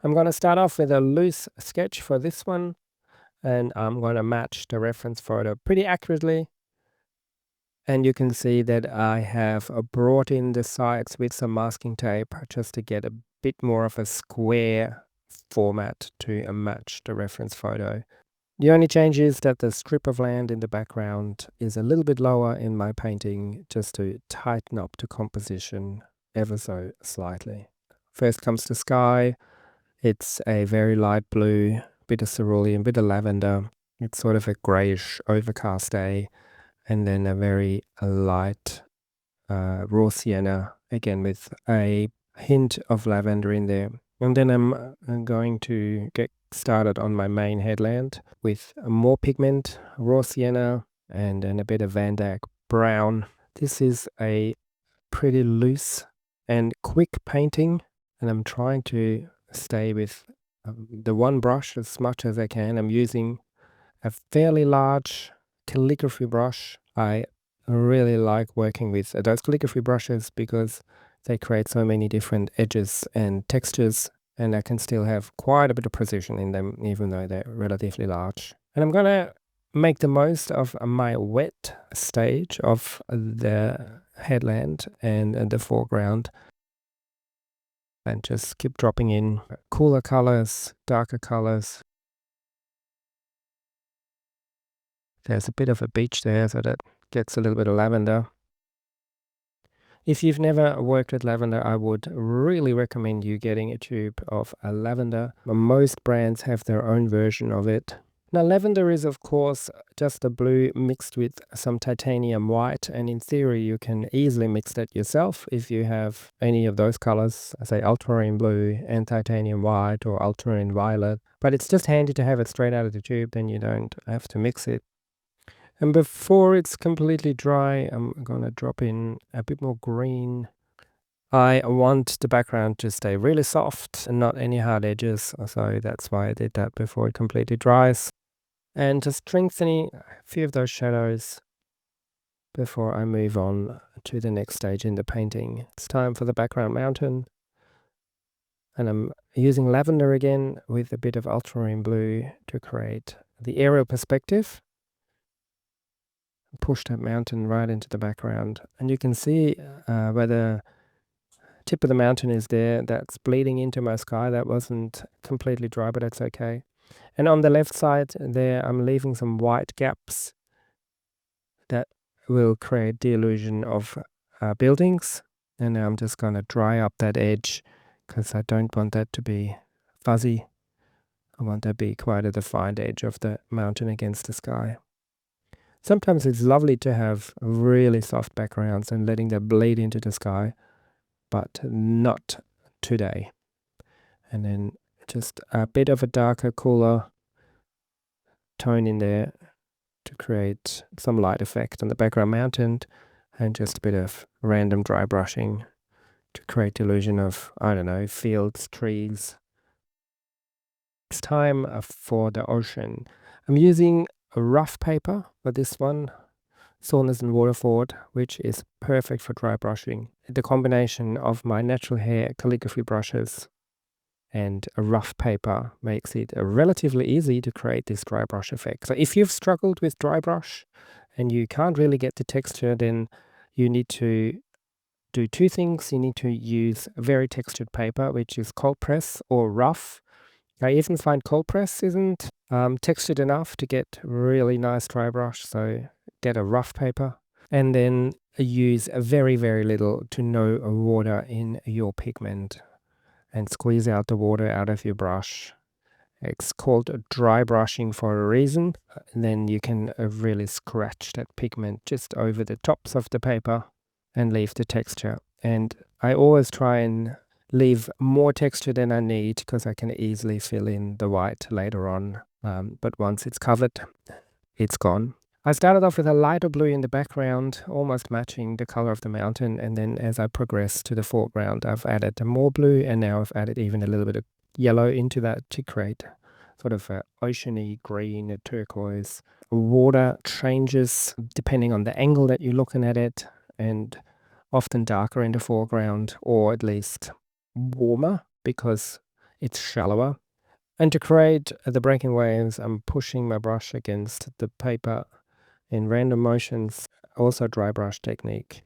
I'm going to start off with a loose sketch for this one, and I'm going to match the reference photo pretty accurately. And you can see that I have brought in the sides with some masking tape just to get a bit more of a square format to match the reference photo. The only change is that the strip of land in the background is a little bit lower in my painting, just to tighten up the composition ever so slightly. First comes the sky. It's a very light blue, bit of cerulean, bit of lavender. It's sort of a grayish overcast day. And then a very light raw sienna, again with a hint of lavender in there. And then I'm going to get started on my main headland with more pigment, raw sienna, and then a bit of VanDyck brown. This is a pretty loose and quick painting, and I'm trying to stay with the one brush as much as I can. I'm using a fairly large calligraphy brush. I really like working with those calligraphy brushes because they create so many different edges and textures, and I can still have quite a bit of precision in them even though they're relatively large. And I'm going to make the most of my wet stage of the headland and the foreground, and just keep dropping in cooler colors, darker colors. There's a bit of a beach there, so that gets a little bit of lavender. If you've never worked with lavender, I would really recommend you getting a tube of lavender. Most brands have their own version of it. Now, lavender is, of course, just a blue mixed with some titanium white, and in theory, you can easily mix that yourself if you have any of those colors, say ultramarine blue and titanium white or ultramarine violet. But it's just handy to have it straight out of the tube, then you don't have to mix it. And before it's completely dry, I'm going to drop in a bit more green. I want the background to stay really soft and not any hard edges, so that's why I did that before it completely dries. And just strengthening a few of those shadows before I move on to the next stage in the painting. It's time for the background mountain. And I'm using lavender again with a bit of ultramarine blue to create the aerial perspective. Push that mountain right into the background, and you can see where the tip of the mountain is there. That's bleeding into my sky. That wasn't completely dry, but that's okay. And on the left side there, I'm leaving some white gaps that will create the illusion of buildings. And now I'm just going to dry up that edge because I don't want that to be fuzzy. I want that to be quite a defined edge of the mountain against the sky. Sometimes it's lovely to have really soft backgrounds and letting them bleed into the sky, but not today. And then just a bit of a darker, cooler tone in there to create some light effect on the background mountain, and just a bit of random dry brushing to create the illusion of, I don't know, fields, trees. It's time for the ocean. I'm using a rough paper for this one, Saunders and Waterford, which is perfect for dry brushing. The combination of my natural hair calligraphy brushes and a rough paper makes it relatively easy to create this dry brush effect. So if you've struggled with dry brush and you can't really get the texture, then you need to do two things. You need to use a very textured paper, which is cold press or rough. I even find cold press isn't textured enough to get really nice dry brush, so get a rough paper. And then use a very, very little to no water in your pigment and squeeze out the water out of your brush. It's called dry brushing for a reason. And then you can really scratch that pigment just over the tops of the paper and leave the texture. And I always try and leave more texture than I need because I can easily fill in the white later on. But once it's covered, it's gone. I started off with a lighter blue in the background, almost matching the color of the mountain. And then as I progressed to the foreground, I've added more blue, and now I've added even a little bit of yellow into that to create sort of an oceany green, a turquoise. Water changes depending on the angle that you're looking at it, and often darker in the foreground, or at least warmer, because it's shallower. And to create the breaking waves, I'm pushing my brush against the paper in random motions, also dry brush technique,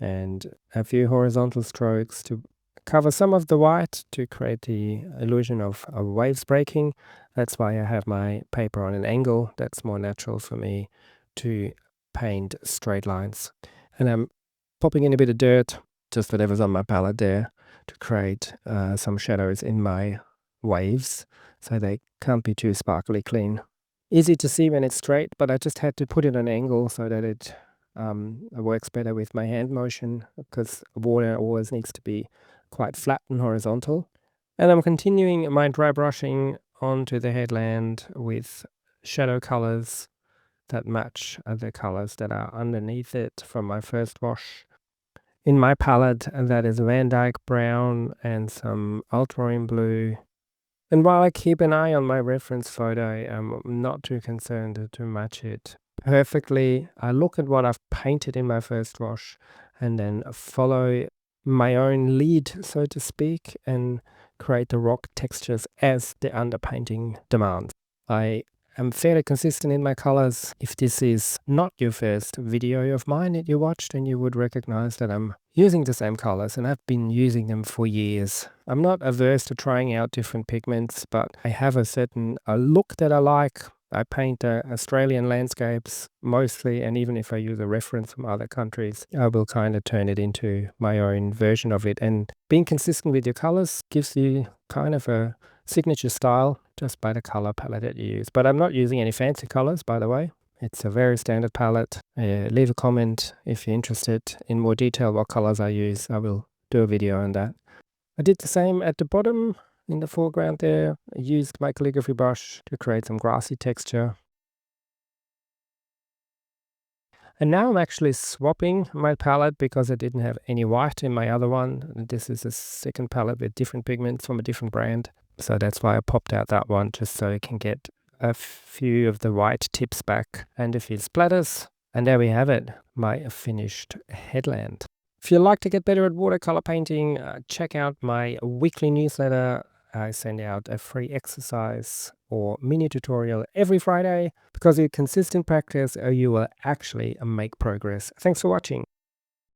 and a few horizontal strokes to cover some of the white to create the illusion of waves breaking. That's why I have my paper on an angle. That's more natural for me to paint straight lines. And I'm popping in a bit of dirt, just whatever's on my palette there, to create some shadows in my waves so they can't be too sparkly clean. Easy to see when it's straight, but I just had to put it on an angle so that it works better with my hand motion, because water always needs to be quite flat and horizontal. And I'm continuing my dry brushing onto the headland with shadow colors that match the colors that are underneath it from my first wash. In my palette, that is VanDyck brown and some ultramarine blue. And while I keep an eye on my reference photo, I'm not too concerned to match it perfectly. I look at what I've painted in my first wash and then follow my own lead, so to speak, and create the rock textures as the underpainting demands. I am fairly consistent in my colors. If this is not your first video of mine that you watched, then you would recognize that I'm using the same colors, and I've been using them for years. I'm not averse to trying out different pigments, but I have a certain look that I like. I paint Australian landscapes mostly, and even if I use a reference from other countries, I will kind of turn it into my own version of it. And being consistent with your colors gives you kind of a signature style just by the color palette that you use. But I'm not using any fancy colors, by the way. It's a very standard palette. Leave a comment if you're interested in more detail what colors I use. I will do a video on that. I did the same at the bottom in the foreground there. I used my calligraphy brush to create some grassy texture. And now I'm actually swapping my palette because I didn't have any white in my other one. This is a second palette with different pigments from a different brand. So that's why I popped out that one, just so I can get a few of the white tips back and a few splatters. And there we have it, my finished headland. If you'd like to get better at watercolor painting, check out my weekly newsletter. I send out a free exercise or mini tutorial every Friday, because with consistent practice, you will actually make progress. Thanks for watching.